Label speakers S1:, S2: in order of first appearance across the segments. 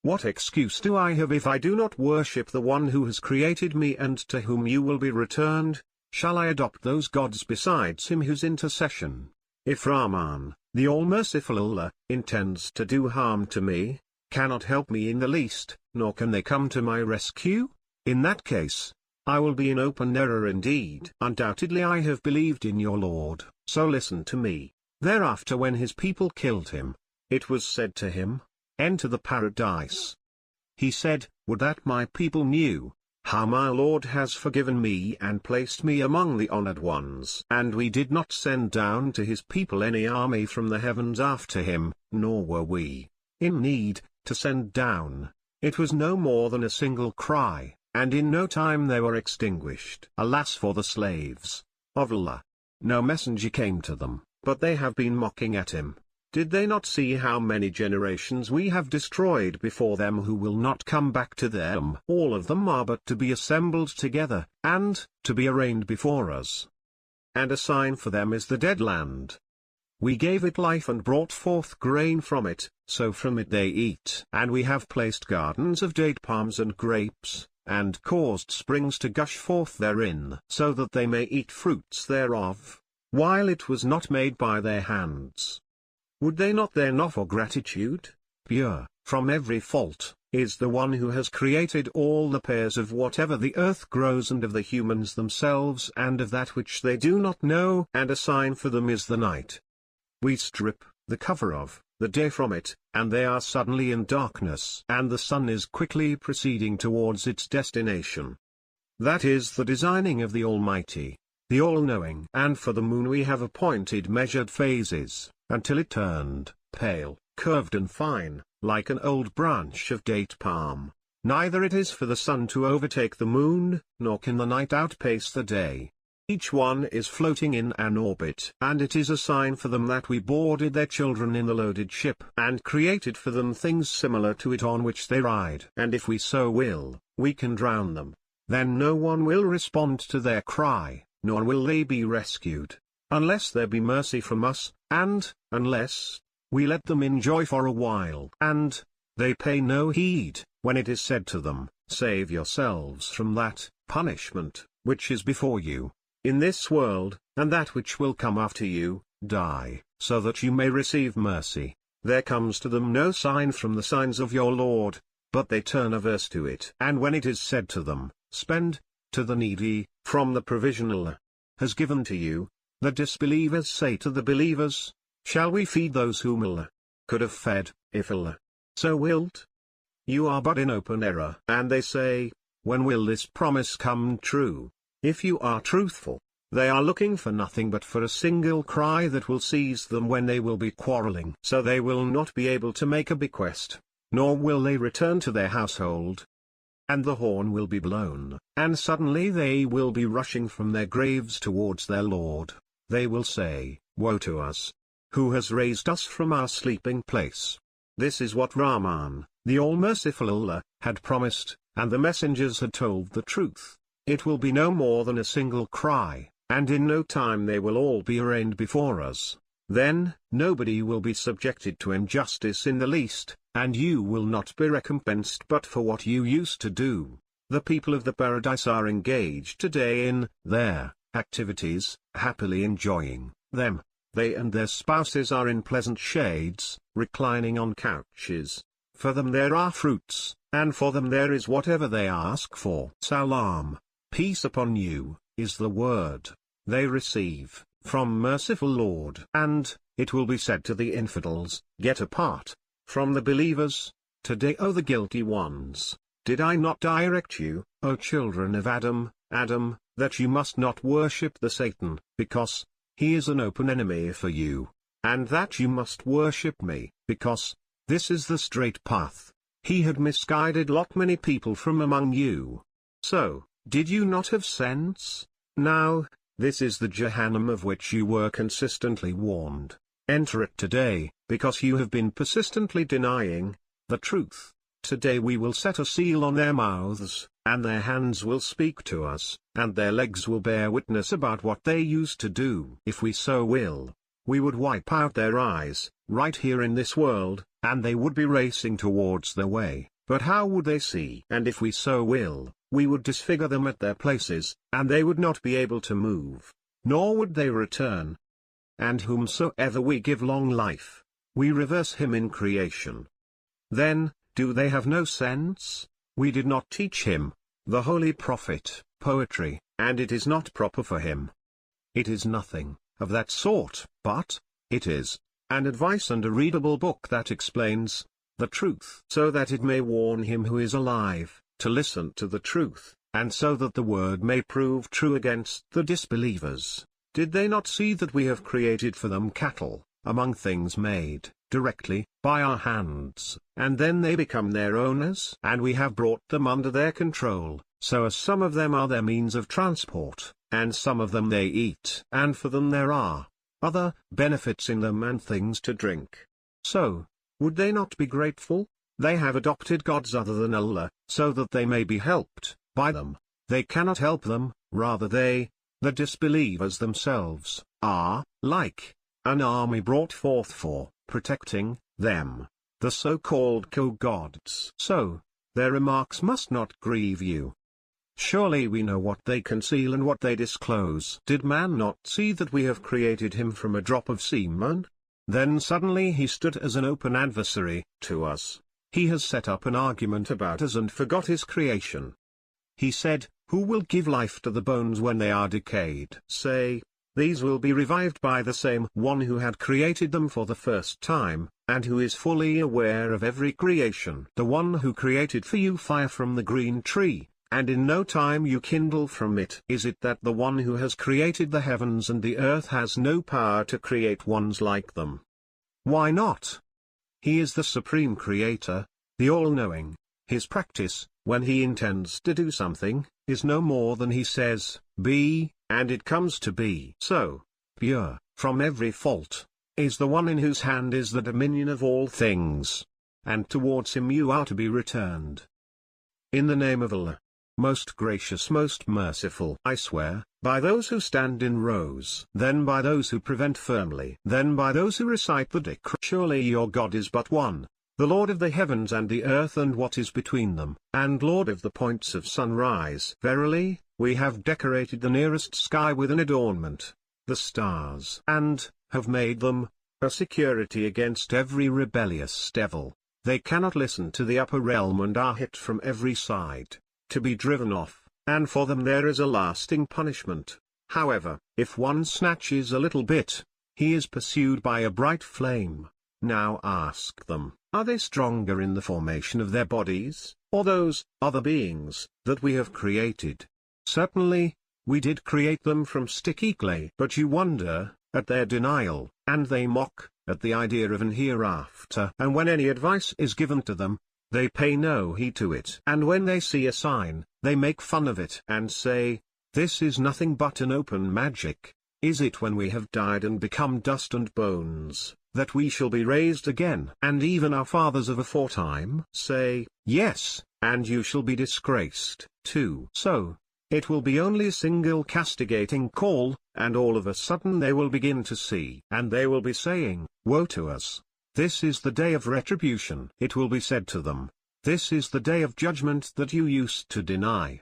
S1: What excuse do I have if I do not worship the one who has created me and to whom you will be returned? Shall I adopt those gods besides him whose intercession, if Rahman, the all-merciful Allah, intends to do harm to me, cannot help me in the least, nor can they come to my rescue? In that case, I will be in open error indeed. Undoubtedly I have believed in your Lord, so listen to me. Thereafter when his people killed him, it was said to him, enter the paradise. He said, would that my people knew how my Lord has forgiven me and placed me among the honored ones. And we did not send down to his people any army from the heavens after him, nor were we in need to send down. It was no more than a single cry, and in no time they were extinguished. Alas for the slaves of Allah! No messenger came to them, but they have been mocking at him. Did they not see how many generations we have destroyed before them who will not come back to them? All of them are but to be assembled together, and to be arraigned before us. And a sign for them is the dead land. We gave it life and brought forth grain from it, so from it they eat. And we have placed gardens of date palms and grapes, and caused springs to gush forth therein, so that they may eat fruits thereof, while it was not made by their hands. Would they not then offer gratitude? Pure, from every fault, is the one who has created all the pairs of whatever the earth grows and of the humans themselves and of that which they do not know, and a sign for them is the night. We strip the cover of the day from it, and they are suddenly in darkness, and the sun is quickly proceeding towards its destination. That is the designing of the Almighty, the All-Knowing. And for the moon we have appointed measured phases, until it turned pale, curved and fine, like an old branch of date palm. Neither it is for the sun to overtake the moon, nor can the night outpace the day. Each one is floating in an orbit. And it is a sign for them that we boarded their children in the loaded ship, and created for them things similar to it on which they ride. And if we so will, we can drown them. Then no one will respond to their cry, nor will they be rescued, unless there be mercy from us, and, unless we let them enjoy for a while. And they pay no heed, when it is said to them, save yourselves from that punishment, which is before you, in this world, and that which will come after you, die, so that you may receive mercy. There comes to them no sign from the signs of your Lord, but they turn averse to it. And when it is said to them, spend, to the needy, from the provision Allah has given to you, the disbelievers say to the believers, shall we feed those whom Allah could have fed, if Allah so willed? You are but in open error. And they say, when will this promise come true? If you are truthful, they are looking for nothing but for a single cry that will seize them when they will be quarreling. So they will not be able to make a bequest, nor will they return to their household. And the horn will be blown, and suddenly they will be rushing from their graves towards their Lord. They will say, woe to us! Who has raised us from our sleeping place? This is what Rahman, the all-merciful Allah, had promised, and the messengers had told the truth. It will be no more than a single cry, and in no time they will all be arraigned before us. Then, nobody will be subjected to injustice in the least, and you will not be recompensed but for what you used to do. The people of the paradise are engaged today in their activities, happily enjoying them. They and their spouses are in pleasant shades, reclining on couches. For them there are fruits, and for them there is whatever they ask for. Salam, peace upon you, is the word they receive from merciful Lord. And it will be said to the infidels, get apart from the believers. Today, O the guilty ones, did I not direct you, O children of Adam, that you must not worship the Satan, because he is an open enemy for you, and that you must worship me, because this is the straight path. He had misguided many people from among you. So, did you not have sense? Now, this is the Jahannam of which you were consistently warned. Enter it today, because you have been persistently denying the truth. Today we will set a seal on their mouths, and their hands will speak to us, and their legs will bear witness about what they used to do. If we so will, we would wipe out their eyes, right here in this world, and they would be racing towards their way, but how would they see? And if we so will, we would disfigure them at their places, and they would not be able to move, nor would they return. And whomsoever we give long life, we reverse him in creation. Then, do they have no sense? We did not teach him, the holy prophet, poetry, and it is not proper for him. It is nothing of that sort, but it is an advice and a readable book that explains the truth, so that it may warn him who is alive, to listen to the truth, and so that the word may prove true against the disbelievers. Did they not see that we have created for them cattle, among things made, directly, by our hands, and then they become their owners? And we have brought them under their control, so as some of them are their means of transport, and some of them they eat, and for them there are other benefits in them and things to drink. So, would they not be grateful? They have adopted gods other than Allah, so that they may be helped by them. They cannot help them, rather they, the disbelievers themselves, are like an army brought forth for protecting them, the so-called co-gods. So, their remarks must not grieve you. Surely we know what they conceal and what they disclose. Did man not see that we have created him from a drop of semen? Then suddenly he stood as an open adversary to us. He has set up an argument about us and forgot his creation. He said, who will give life to the bones when they are decayed? Say, these will be revived by the same one who had created them for the first time, and who is fully aware of every creation. The one who created for you fire from the green tree, and in no time you kindle from it. Is it that the one who has created the heavens and the earth has no power to create ones like them? Why not? He is the supreme creator, the all-knowing. His practice, when he intends to do something, is no more than he says, be, and it comes to be. So, pure, from every fault, is the one in whose hand is the dominion of all things. And towards him you are to be returned. In the name of Allah, most gracious, most merciful, I swear, by those who stand in rows, then by those who prevent firmly, then by those who recite the dhikr. Surely your God is but one, the Lord of the heavens and the earth and what is between them, and Lord of the points of sunrise. Verily, we have decorated the nearest sky with an adornment, the stars, and have made them a security against every rebellious devil. They cannot listen to the upper realm and are hit from every side, to be driven off, and for them there is a lasting punishment. However, if one snatches a little bit, he is pursued by a bright flame. Now ask them, are they stronger in the formation of their bodies, or those other beings that we have created? Certainly, we did create them from sticky clay. But you wonder at their denial, and they mock at the idea of an hereafter. And when any advice is given to them, they pay no heed to it. And when they see a sign, they make fun of it and say, this is nothing but an open magic. Is it when we have died and become dust and bones, that we shall be raised again? And even our fathers of aforetime say, yes, and you shall be disgraced, too. So, it will be only a single castigating call, and all of a sudden they will begin to see. And they will be saying, woe to us. This is the day of retribution. It will be said to them, this is the day of judgment that you used to deny.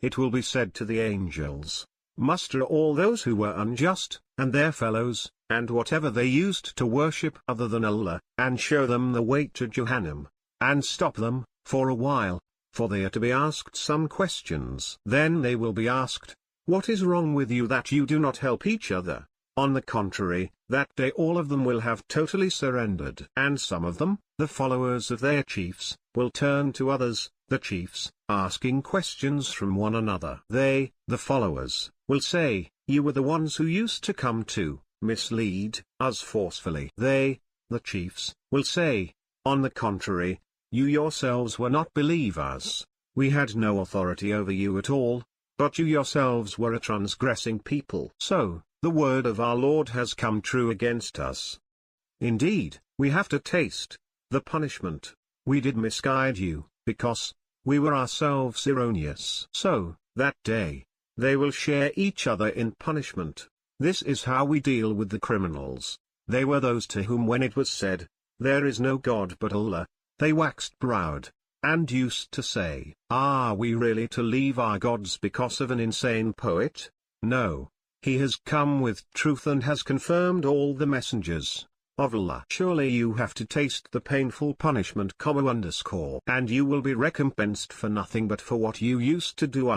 S1: It will be said to the angels, muster all those who were unjust, and their fellows, and whatever they used to worship other than Allah, and show them the way to Jahannam, and stop them, for a while, for they are to be asked some questions. Then they will be asked, what is wrong with you that you do not help each other? On the contrary, that day all of them will have totally surrendered. And some of them, the followers of their chiefs, will turn to others, the chiefs, asking questions from one another. They, the followers, will say, you were the ones who used to come to mislead us forcefully. They, the chiefs, will say, on the contrary, you yourselves were not believers, we had no authority over you at all, but you yourselves were a transgressing people. So, the word of our Lord has come true against us. Indeed, we have to taste the punishment. We did misguide you, because we were ourselves erroneous. So, that day, they will share each other in punishment. This is how we deal with the criminals. They were those to whom when it was said, "There is no God but Allah," they waxed proud, and used to say, "Are we really to leave our gods because of an insane poet? No. He has come with truth and has confirmed all the messengers of Allah. Surely you have to taste the painful punishment, and you will be recompensed for nothing but for what you used to do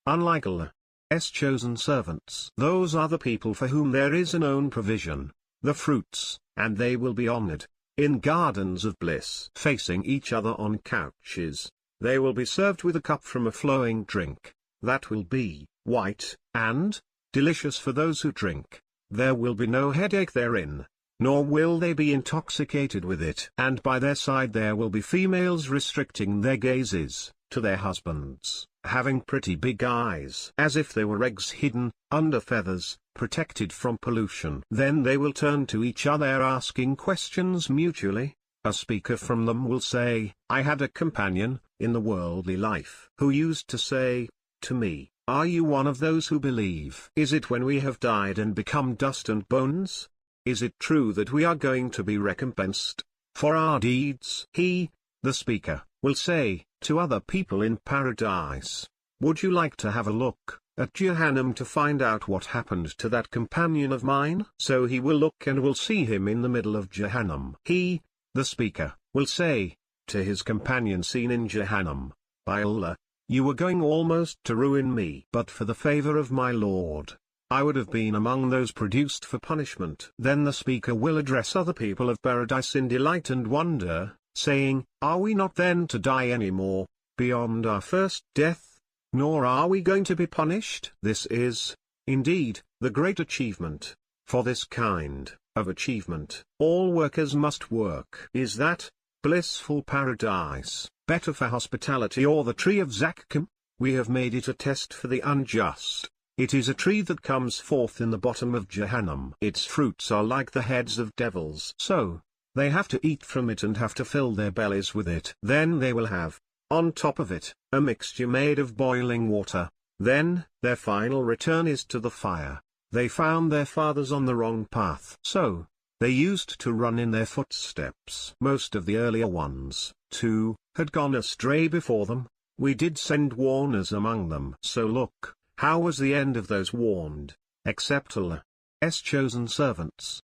S1: Unlike Allah's chosen servants. Those are the people for whom there is an own provision, the fruits, and they will be honored, in gardens of bliss. Facing each other on couches, they will be served with a cup from a flowing drink, that will be white, and delicious for those who drink. There will be no headache therein, nor will they be intoxicated with it. And by their side there will be females restricting their gazes to their husbands, having pretty big eyes, as if they were eggs hidden under feathers, protected from pollution. Then they will turn to each other asking questions mutually. A speaker from them will say, "I had a companion, in the worldly life, who used to say to me, 'Are you one of those who believe? Is it when we have died and become dust and bones? Is it true that we are going to be recompensed for our deeds?' He, the speaker, will say to other people in paradise, 'Would you like to have a look at Jahannam to find out what happened to that companion of mine?' So he will look and will see him in the middle of Jahannam. He, the speaker, will say to his companion seen in Jahannam, 'By Allah, you were going almost to ruin me. But for the favor of my Lord, I would have been among those produced for punishment.' Then the speaker will address other people of paradise in delight and wonder, saying, 'Are we not then to die any more, beyond our first death? Nor are we going to be punished?' This is, indeed, the great achievement. For this kind of achievement, all workers must work. Is that blissful paradise better for hospitality or the tree of Zakkum? We have made it a test for the unjust. It is a tree that comes forth in the bottom of Jahannam. Its fruits are like the heads of devils. So, they have to eat from it and have to fill their bellies with it. Then they will have, on top of it, a mixture made of boiling water. Then, their final return is to the fire. They found their fathers on the wrong path. So, they used to run in their footsteps. Most of the earlier ones, too, had gone astray before them. We did send warners among them. So look, how was the end of those warned, except Allah's chosen servants.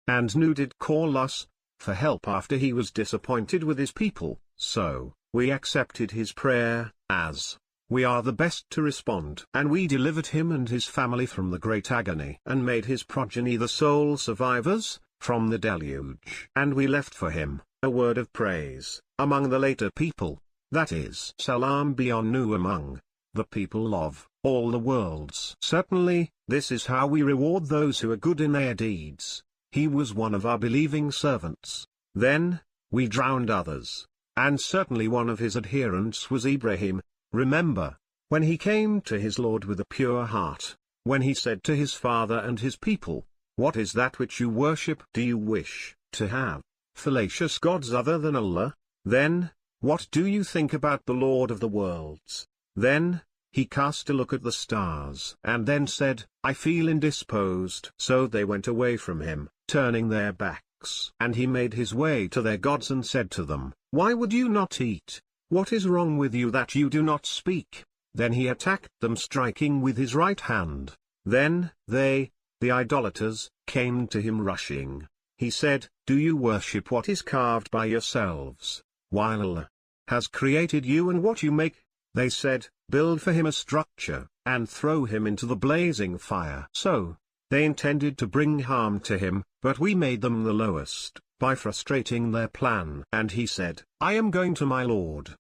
S1: And Nuh did call us for help after he was disappointed with his people, so we accepted his prayer, as we are the best to respond. And we delivered him and his family from the great agony, and made his progeny the sole survivors from the deluge. And we left for him a word of praise among the later people, that is, Salam be on Nuh among the people of all the worlds. Certainly, this is how we reward those who are good in their deeds. He was one of our believing servants. Then, we drowned others, and certainly one of his adherents was Ibrahim. Remember, when he came to his Lord with a pure heart, when he said to his father and his people, "What is that which you worship? Do you wish to have fallacious gods other than Allah? Then, what do you think about the Lord of the worlds?" Then, he cast a look at the stars and then said, "I feel indisposed." So they went away from him, turning their backs. And he made his way to their gods and said to them, "Why would you not eat? What is wrong with you that you do not speak?" Then he attacked them, striking with his right hand. Then they, the idolaters, came to him rushing. He said, "Do you worship what is carved by yourselves, while Allah has created you and what you make?" They said, "Build for him a structure, and throw him into the blazing fire." So, they intended to bring harm to him, but we made them the lowest, by frustrating their plan. And he said, "I am going to my Lord.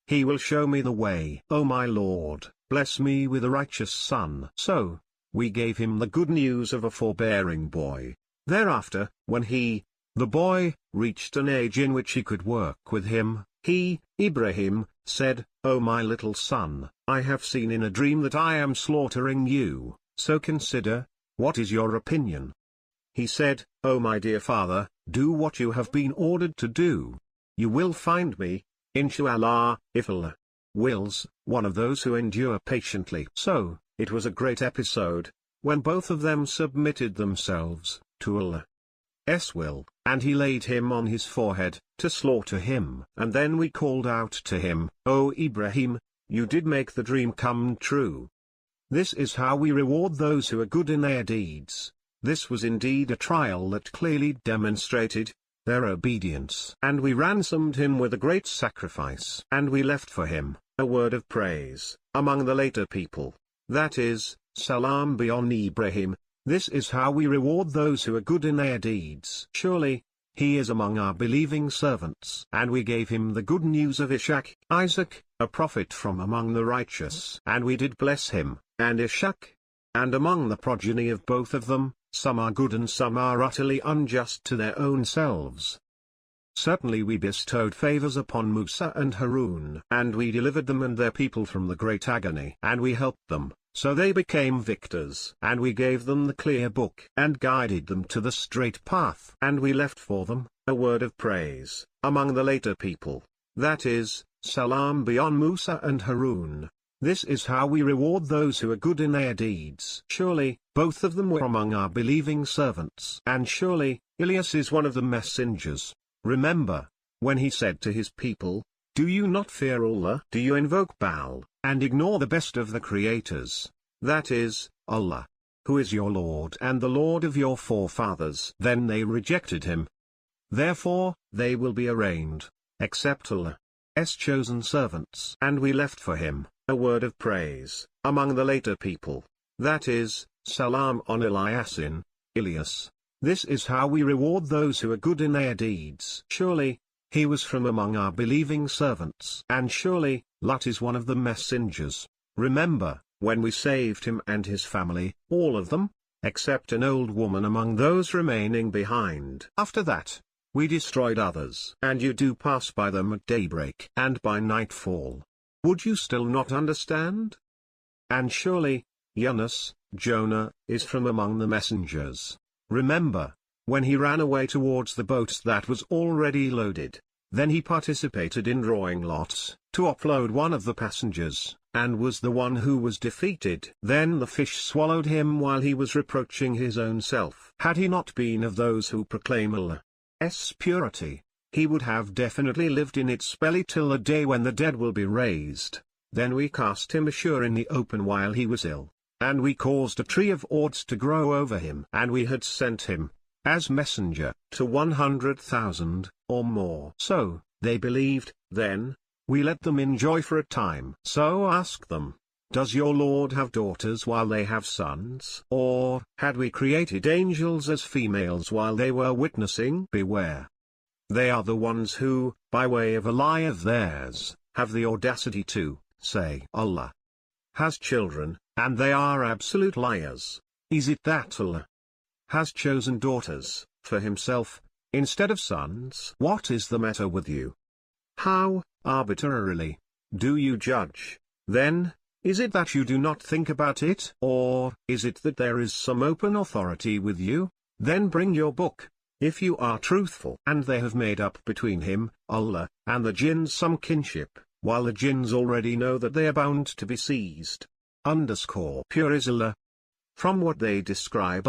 S1: He will show me the way. O my Lord, bless me with a righteous son." So, we gave him the good news of a forbearing boy. Thereafter, when he, the boy, reached an age in which he could work with him, he, Ibrahim, said, "O my little son, I have seen in a dream that I am slaughtering you, so consider, what is your opinion?" He said, "O my dear father, do what you have been ordered to do. You will find me, inshallah, if Allah wills, one of those who endure patiently." So, it was a great episode, when both of them submitted themselves to Allah's will, and he laid him on his forehead, to slaughter him. And then we called out to him, O Ibrahim, you did make the dream come true. This is how we reward those who are good in their deeds. This was indeed a trial that clearly demonstrated their obedience. And we ransomed him with a great sacrifice. And we left for him a word of praise among the later people. That is, Salam be on Ibrahim. This is how we reward those who are good in their deeds. Surely, he is among our believing servants. And we gave him the good news of Ishaq, Isaac, a prophet from among the righteous. And we did bless him, and Ishaq. And among the progeny of both of them, some are good and some are utterly unjust to their own selves. Certainly we bestowed favors upon Musa and Harun. And we delivered them and their people from the great agony. And we helped them, so they became victors. And we gave them the clear book, and guided them to the straight path. And we left for them a word of praise among the later people. That is, Salam be on Musa and Harun. This is how we reward those who are good in their deeds. Surely, both of them were among our believing servants. And surely, Ilyas is one of the messengers. Remember, when he said to his people, do you not fear Allah? Do you invoke Baal, and ignore the best of the creators? That is, Allah, who is your Lord and the Lord of your forefathers. Then they rejected him. Therefore, they will be arraigned, except Allah's chosen servants. And we left for him a word of praise among the later people. That is, Salam on Yaseen, Ilyas. This is how we reward those who are good in their deeds. Surely, he was from among our believing servants. And surely, Lut is one of the messengers. Remember, when we saved him and his family, all of them, except an old woman among those remaining behind. After that, we destroyed others. And you do pass by them at daybreak and by nightfall. Would you still not understand? And surely, Yunus, Jonah, is from among the messengers. Remember, when he ran away towards the boat that was already loaded, then he participated in drawing lots, to offload one of the passengers, and was the one who was defeated. Then the fish swallowed him while he was reproaching his own self. Had he not been of those who proclaim Allah's purity, he would have definitely lived in its belly till the day when the dead will be raised. Then we cast him ashore in the open while he was ill, and we caused a tree of orts to grow over him. And we had sent him, as messenger, to 100,000, or more. So, they believed. Then, we let them enjoy for a time. So ask them, does your Lord have daughters while they have sons? Or, had we created angels as females while they were witnessing? Beware. They are the ones who, by way of a lie of theirs, have the audacity to say Allah has children, and they are absolute liars. Is it that Allah has chosen daughters for himself, instead of sons? What is the matter with you? How arbitrarily do you judge? Then, is it that you do not think about it? Or is it that there is some open authority with you? Then bring your book, if you are truthful. And they have made up between him, Allah, and the jinns some kinship, while the jinns already know that they are bound to be seized. Pure is Allah from what they describe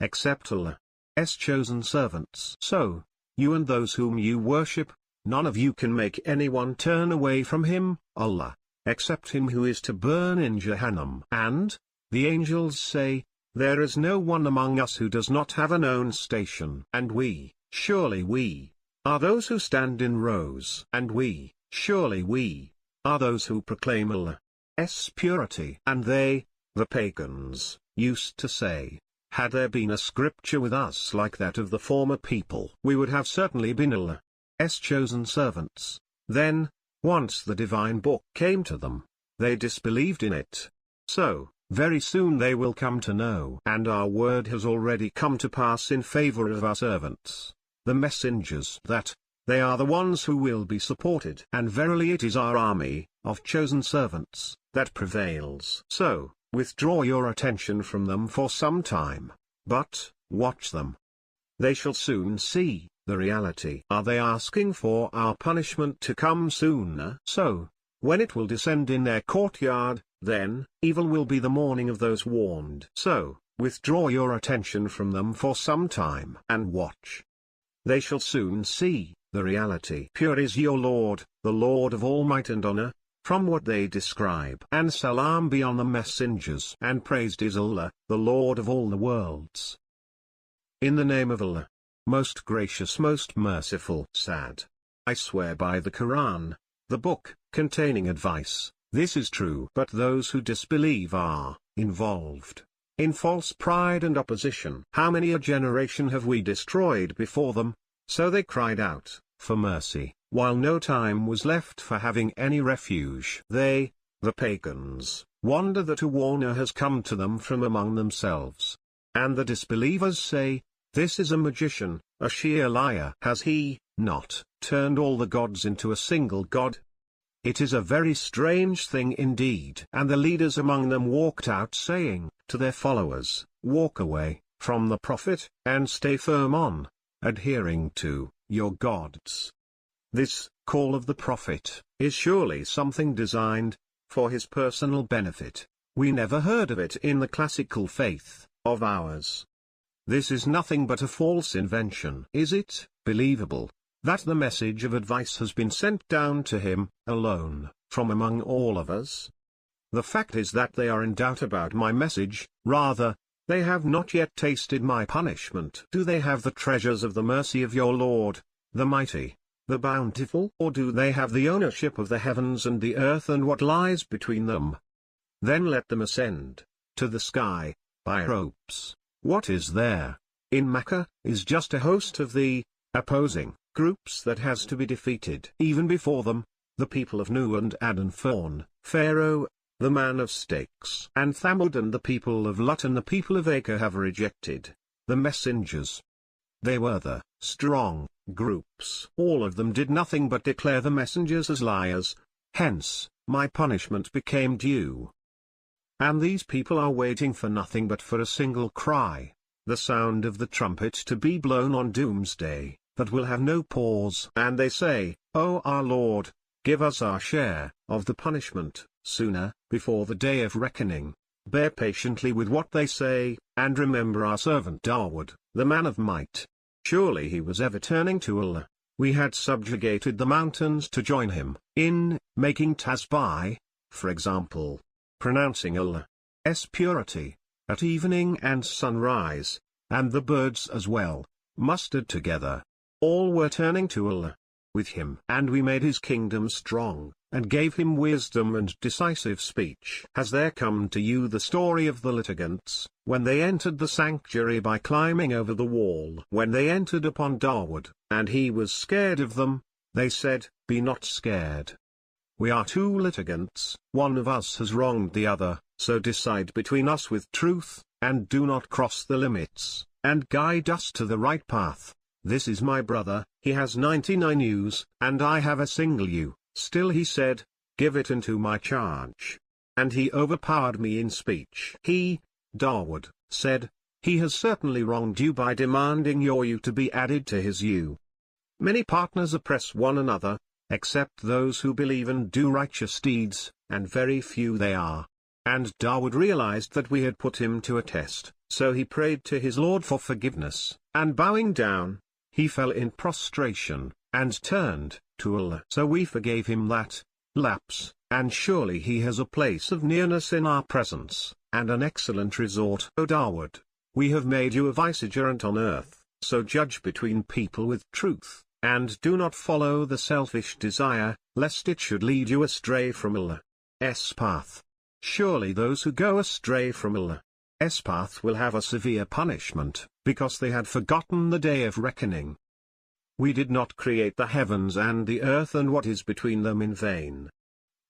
S1: except Allah's chosen servants. So, you and those whom you worship, none of you can make anyone turn away from him, Allah, except him who is to burn in Jahannam. And, the angels say, there is no one among us who does not have an own station. And we, surely we, are those who stand in rows. And we, surely we, are those who proclaim Allah's purity. And they, the pagans, used to say, had there been a scripture with us like that of the former people, we would have certainly been Allah's chosen servants. Then, once the divine book came to them, they disbelieved in it. So, very soon they will come to know. And our word has already come to pass in favor of our servants, the messengers, that they are the ones who will be supported. And verily it is our army, of chosen servants, that prevails. So, withdraw your attention from them for some time, but watch them. They shall soon see the reality. Are they asking for our punishment to come sooner? So, when it will descend in their courtyard, Then, evil will be the morning of those warned. So, withdraw your attention from them for some time and watch. They shall soon see, the reality. Pure is your Lord, the Lord of all might and honor, from what they describe. And salam be on the messengers. And praised is Allah, the Lord of all the worlds. In the name of Allah, most gracious, most merciful. Sad. I swear by the Quran, the book, containing advice, this is true. But those who disbelieve are involved in false pride and opposition. How many a generation have we destroyed before them? So they cried out for mercy, while no time was left for having any refuge. They, the pagans, wonder that a warner has come to them from among themselves. And the disbelievers say, this is a magician, a sheer liar. Has he not turned all the gods into a single god? It is a very strange thing indeed. And the leaders among them walked out saying to their followers, walk away from the Prophet, and stay firm on adhering to your gods. This call of the Prophet is surely something designed for his personal benefit. We never heard of it in the classical faith of ours. This is nothing but a false invention. Is it believable that the message of advice has been sent down to him alone, from among all of us? The fact is that they are in doubt about my message, rather, they have not yet tasted my punishment. Do they have the treasures of the mercy of your Lord, the Mighty, the Bountiful? Or do they have the ownership of the heavens and the earth and what lies between them? Then let them ascend to the sky by ropes. What is there in Mecca is just a host of the opposing groups that has to be defeated. Even before them, the people of Nu and Ad and Fawn, Pharaoh, the man of stakes, and Thamud, and the people of Lut and the people of Acre have rejected the messengers. They were the strong groups. All of them did nothing but declare the messengers as liars, hence, my punishment became due. And these people are waiting for nothing but for a single cry, the sound of the trumpet to be blown on doomsday, that will have no pause. And they say, O our Lord, give us our share of the punishment sooner, before the day of reckoning. Bear patiently with what they say, and remember our servant Dawood, the man of might. Surely he was ever turning to Allah. We had subjugated the mountains to join him in making tasbih, for example, pronouncing Allah's purity at evening and sunrise, and the birds as well, mustered together. All were turning to Allah with him. And we made his kingdom strong, and gave him wisdom and decisive speech. Has there come to you the story of the litigants, when they entered the sanctuary by climbing over the wall? When they entered upon Dawood, and he was scared of them, they said, be not scared. We are two litigants, one of us has wronged the other, so decide between us with truth, and do not cross the limits, and guide us to the right path. This is my brother, he has 99 ewes, and I have a single ewe. Still he said, give it into my charge. And he overpowered me in speech. He, Dawood, said, he has certainly wronged you by demanding your ewe to be added to his ewe. Many partners oppress one another, except those who believe and do righteous deeds, and very few they are. And Dawood realized that we had put him to a test, so he prayed to his Lord for forgiveness, and bowing down, he fell in prostration, and turned to Allah. So we forgave him that lapse, and surely he has a place of nearness in our presence, and an excellent resort. O Dawood, we have made you a vicegerent on earth, so judge between people with truth, and do not follow the selfish desire, lest it should lead you astray from Allah's path. Surely those who go astray from Allah's path will have a severe punishment, because they had forgotten the day of reckoning. We did not create the heavens and the earth and what is between them in vain.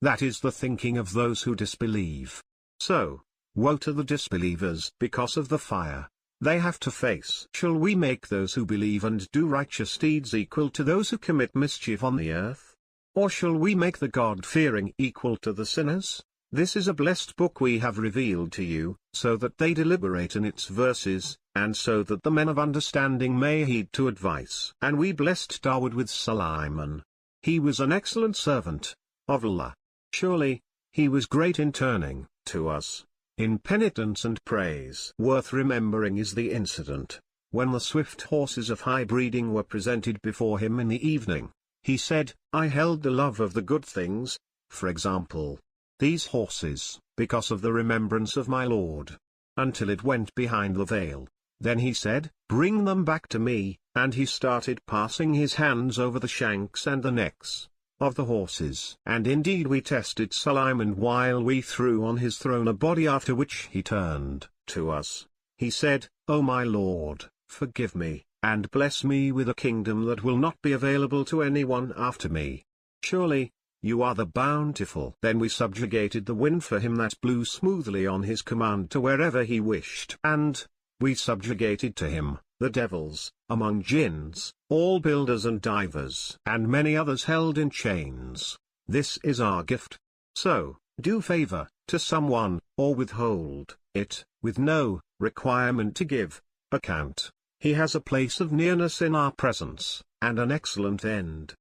S1: That is the thinking of those who disbelieve. So, woe to the disbelievers because of the fire they have to face. Shall we make those who believe and do righteous deeds equal to those who commit mischief on the earth? Or shall we make the God-fearing equal to the sinners? This is a blessed book we have revealed to you, so that they deliberate in its verses, and so that the men of understanding may heed to advice. And we blessed Dawood with Sulaiman. He was an excellent servant of Allah. Surely, he was great in turning to us, in penitence and praise. Worth remembering is the incident when the swift horses of high breeding were presented before him in the evening. He said, I held the love of the good things, for example, these horses, because of the remembrance of my Lord, until it went behind the veil. Then he said, bring them back to me, and he started passing his hands over the shanks and the necks of the horses. And indeed we tested Suleiman while we threw on his throne a body, after which he turned to us. He said, O my Lord, forgive me, and bless me with a kingdom that will not be available to anyone after me. Surely, you are the bountiful. Then we subjugated the wind for him that blew smoothly on his command to wherever he wished. And we subjugated to him the devils, among jinns, all builders and divers, and many others held in chains. This is our gift. So, do favor to someone, or withhold it, with no requirement to give account. He has a place of nearness in our presence, and an excellent end.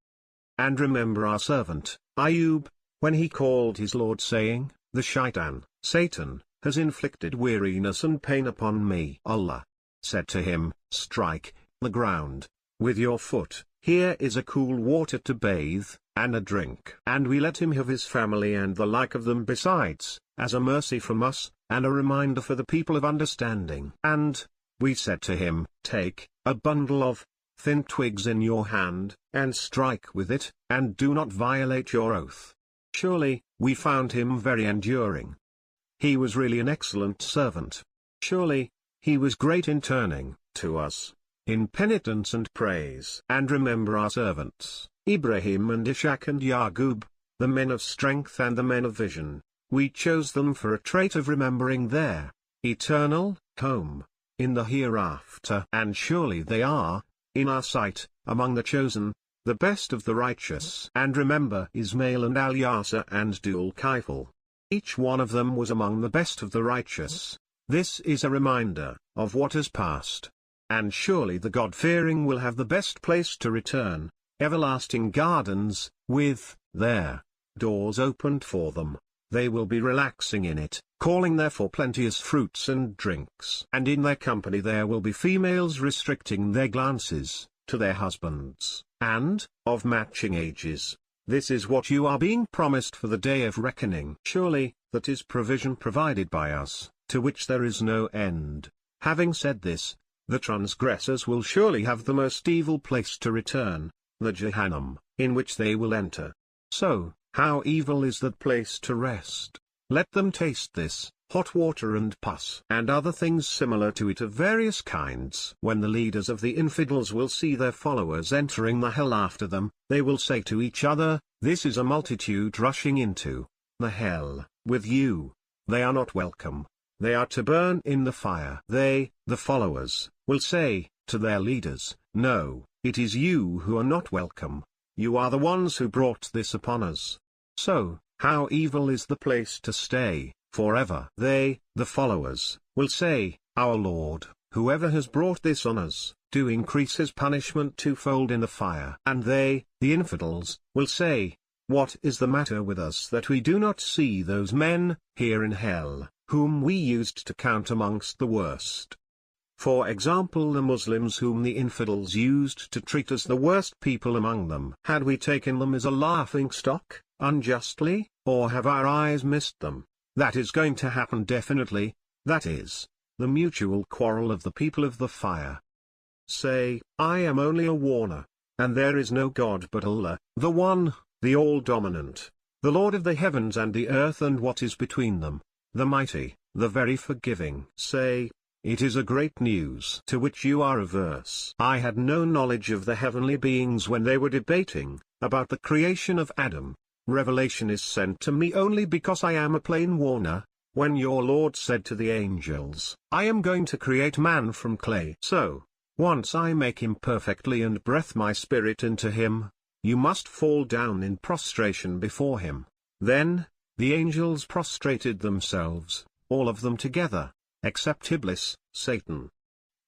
S1: And remember our servant, Ayub, when he called his Lord saying, the shaitan, Satan, has inflicted weariness and pain upon me. Allah said to him, strike the ground with your foot, here is a cool water to bathe, and a drink. And we let him have his family and the like of them besides, as a mercy from us, and a reminder for the people of understanding. And we said to him, take a bundle of thin twigs in your hand, and strike with it, and do not violate your oath. Surely, we found him very enduring. He was really an excellent servant. Surely, he was great in turning to us, in penitence and praise. And remember our servants, Ibrahim and Ishaq and Yaqub, the men of strength and the men of vision. We chose them for a trait of remembering their eternal home in the hereafter. And surely they are, in our sight, among the chosen, the best of the righteous. And remember Ismail and Al-Yasir and Dul-Kifl. Each one of them was among the best of the righteous. This is a reminder of what has passed. And surely the God-fearing will have the best place to return, everlasting gardens, with their doors opened for them. They will be relaxing in it, calling there for plenteous fruits and drinks. And in their company there will be females restricting their glances to their husbands, and of matching ages. This is what you are being promised for the day of reckoning. Surely, that is provision provided by us, to which there is no end. Having said this, the transgressors will surely have the most evil place to return, the Jahannam, in which they will enter. So, how evil is that place to rest! Let them taste this, hot water and pus, and other things similar to it of various kinds. When the leaders of the infidels will see their followers entering the hell after them, they will say to each other, this is a multitude rushing into the hell with you. They are not welcome. They are to burn in the fire. They, the followers, will say to their leaders, no, it is you who are not welcome. You are the ones who brought this upon us. So, how evil is the place to stay forever. They, the followers, will say, our Lord, whoever has brought this on us, do increase his punishment twofold in the fire. And they, the infidels, will say, what is the matter with us that we do not see those men, here in hell, whom we used to count amongst the worst? For example, the Muslims whom the infidels used to treat as the worst people among them. Had we taken them as a laughingstock, unjustly, or have our eyes missed them? That is going to happen definitely, that is, the mutual quarrel of the people of the fire. Say, I am only a warner, and there is no God but Allah, the One, the All-Dominant, the Lord of the heavens and the earth and what is between them, the Mighty, the very forgiving. Say, it is a great news to which you are averse. I had no knowledge of the heavenly beings when they were debating about the creation of Adam. Revelation is sent to me only because I am a plain warner. When your Lord said to the angels, I am going to create man from clay. So, once I make him perfectly and breathe my spirit into him, you must fall down in prostration before him. Then, the angels prostrated themselves, all of them together, except Iblis, Satan.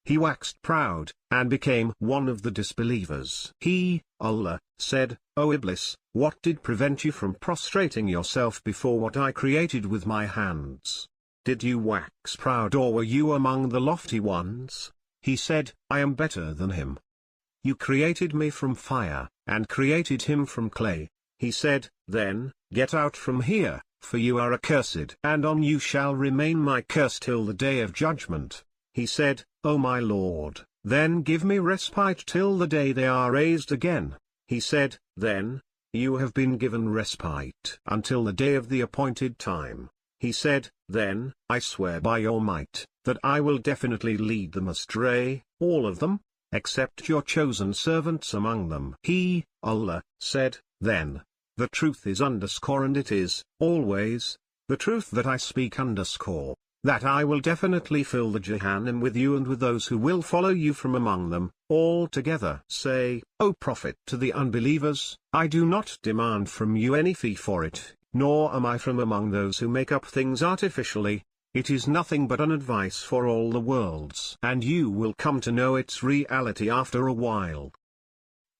S1: he waxed proud, and became one of the disbelievers. He, Allah, said, O Iblis, what did prevent you from prostrating yourself before what I created with my hands? Did you wax proud, or were you among the lofty ones? He said, I am better than him. You created me from fire, and created him from clay. He said, then, get out from here, for you are accursed, and on you shall remain my curse till the day of judgment. He said, O my Lord, then give me respite till the day they are raised again. He said, then, you have been given respite until the day of the appointed time. He said, then, I swear by your might, that I will definitely lead them astray, all of them, except your chosen servants among them. He, Allah, said, then, the truth is underscore and it is, always, the truth that I speak underscore, that I will definitely fill the Jahannam with you and with those who will follow you from among them, all together. Say, O Prophet, to the unbelievers, I do not demand from you any fee for it, nor am I from among those who make up things artificially. It is nothing but an advice for all the worlds, and you will come to know its reality after a while.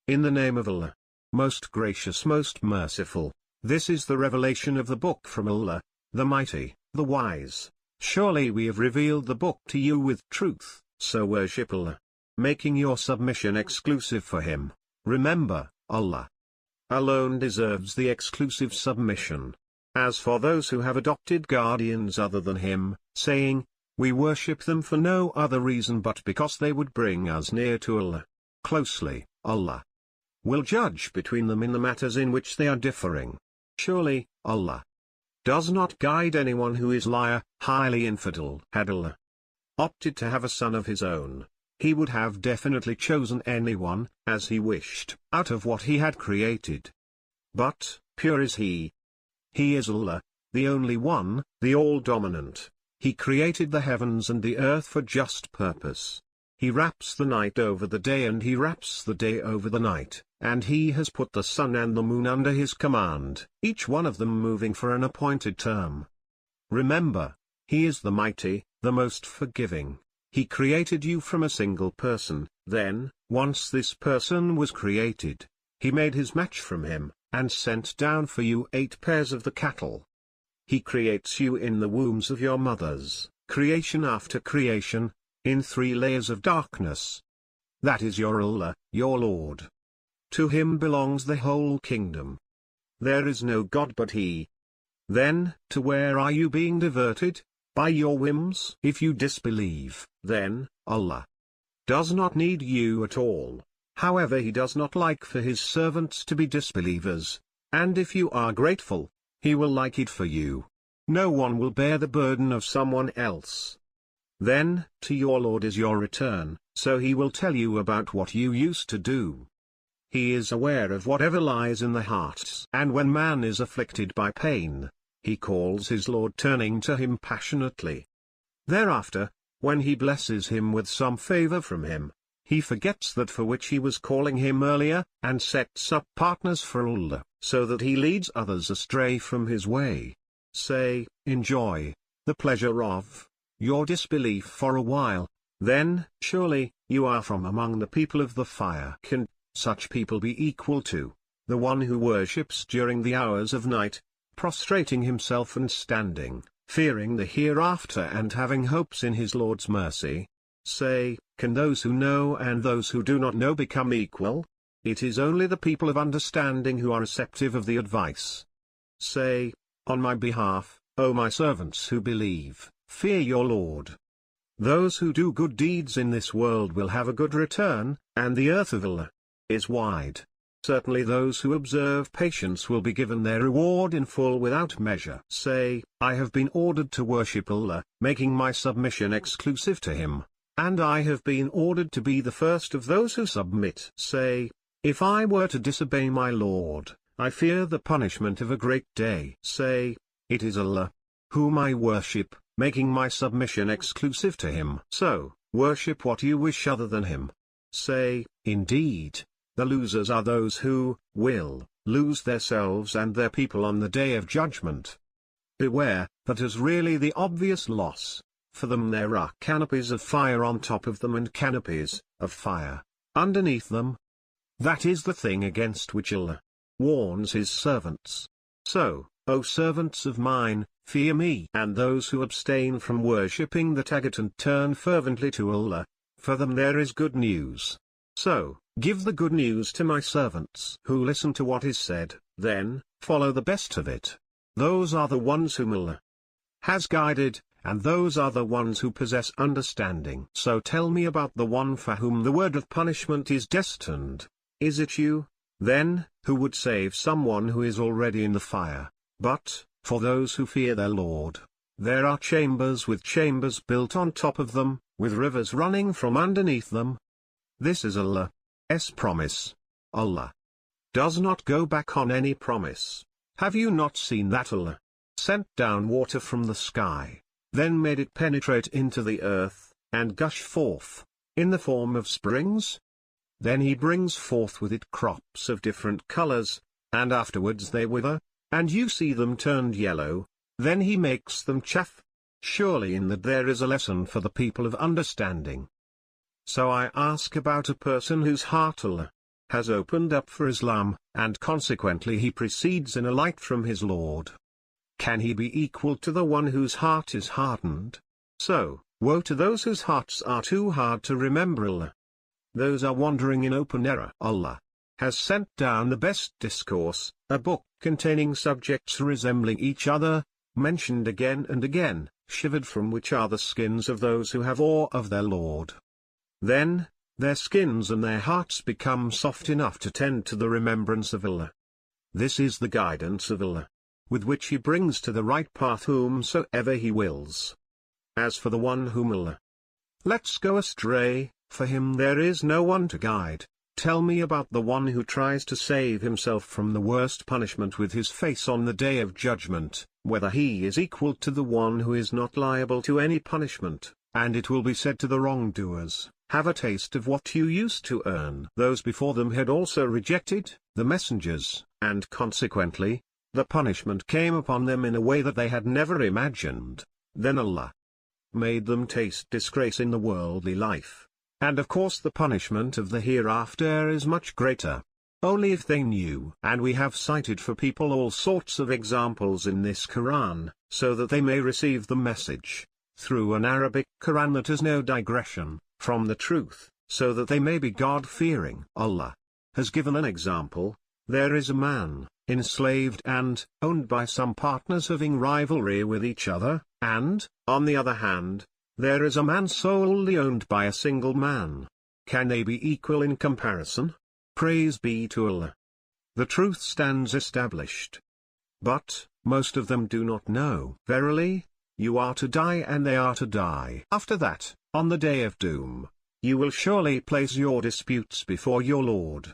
S1: In the name of Allah, most gracious, most merciful, this is the revelation of the book from Allah, the Mighty, the Wise. Surely we have revealed the book to you with truth, so worship Allah, making your submission exclusive for Him. Remember, Allah alone deserves the exclusive submission. As for those who have adopted guardians other than Him, saying, we worship them for no other reason but because they would bring us near to Allah closely, Allah will judge between them in the matters in which they are differing. Surely, Allah does not guide anyone who is liar, highly infidel. Had Allah opted to have a son of his own, He would have definitely chosen anyone, as He wished, out of what He had created. But, pure is He. He is Allah, the only One, the all-dominant. He created the heavens and the earth for just purpose. He wraps the night over the day and He wraps the day over the night, and He has put the sun and the moon under His command, each one of them moving for an appointed term. Remember, He is the Mighty, the most forgiving. He created you from a single person, then, once this person was created, He made His match from him, and sent down for you 8 pairs of the cattle. He creates you in the wombs of your mothers, creation after creation, in 3 layers of darkness. That is your Allah, your Lord. To Him belongs the whole kingdom. There is no God but He. Then, to where are you being diverted? By your whims? If you disbelieve, then, Allah does not need you at all. However, He does not like for His servants to be disbelievers, and if you are grateful, He will like it for you. No one will bear the burden of someone else. Then, to your Lord is your return, so He will tell you about what you used to do. He is aware of whatever lies in the hearts. And when man is afflicted by pain, he calls his Lord, turning to Him passionately. Thereafter, when He blesses him with some favor from Him, he forgets that for which he was calling him earlier, and sets up partners for Allah, so that he leads others astray from His way. Say, enjoy the pleasure of your disbelief for a while, then, surely, you are from among the people of the fire. Can such people be equal to the one who worships during the hours of night, prostrating himself and standing, fearing the hereafter and having hopes in his Lord's mercy? Say, can those who know and those who do not know become equal? It is only the people of understanding who are receptive of the advice. Say, on my behalf, O my servants who believe, fear your Lord. Those who do good deeds in this world will have a good return, and the earth of Allah is wide. Certainly those who observe patience will be given their reward in full without measure. Say, I have been ordered to worship Allah, making my submission exclusive to Him, and I have been ordered to be the first of those who submit. Say, if I were to disobey my Lord, I fear the punishment of a great day. Say, it is Allah whom I worship, making my submission exclusive to Him. So, worship what you wish other than Him. Say, indeed, the losers are those who will lose themselves and their people on the day of judgment. Beware, that is really the obvious loss. For them there are canopies of fire on top of them and canopies of fire underneath them. That is the thing against which Allah warns his servants. So, O servants of mine, fear me and those who abstain from worshipping the Taghut and turn fervently to Allah. For them there is good news. So, give the good news to my servants who listen to what is said, then, follow the best of it. Those are the ones whom Allah has guided, and those are the ones who possess understanding. So tell me about the one for whom the word of punishment is destined. Is it you, then, who would save someone who is already in the fire? But, for those who fear their Lord, there are chambers with chambers built on top of them, with rivers running from underneath them. This is Allah's promise. Allah does not go back on any promise. Have you not seen that Allah sent down water from the sky, then made it penetrate into the earth, and gush forth, in the form of springs? Then he brings forth with it crops of different colors, and afterwards they wither, and you see them turned yellow, then he makes them chaff. Surely in that there is a lesson for the people of understanding. So I ask about a person whose heart Allah has opened up for Islam, and consequently he proceeds in a light from his Lord. Can he be equal to the one whose heart is hardened? So, woe to those whose hearts are too hard to remember Allah. Those are wandering in open error. Allah has sent down the best discourse, a book containing subjects resembling each other, mentioned again and again, shivered from which are the skins of those who have awe of their Lord. Then, their skins and their hearts become soft enough to tend to the remembrance of Allah. This is the guidance of Allah, with which he brings to the right path whomsoever he wills. As for the one whom Allah lets go astray, for him there is no one to guide. Tell me about the one who tries to save himself from the worst punishment with his face on the day of judgment, whether he is equal to the one who is not liable to any punishment. And it will be said to the wrongdoers, have a taste of what you used to earn. Those before them had also rejected the messengers, and consequently, the punishment came upon them in a way that they had never imagined. Then Allah made them taste disgrace in the worldly life. And of course the punishment of the hereafter is much greater. Only if they knew. And we have cited for people all sorts of examples in this Quran, so that they may receive the message, through an Arabic Quran that has no digression, from the truth, so that they may be God-fearing. Allah has given an example. There is a man, enslaved and owned by some partners having rivalry with each other, and, on the other hand, there is a man solely owned by a single man. Can they be equal in comparison? Praise be to Allah. The truth stands established. But, most of them do not know. Verily, you are to die and they are to die. After that, on the day of doom, you will surely place your disputes before your Lord.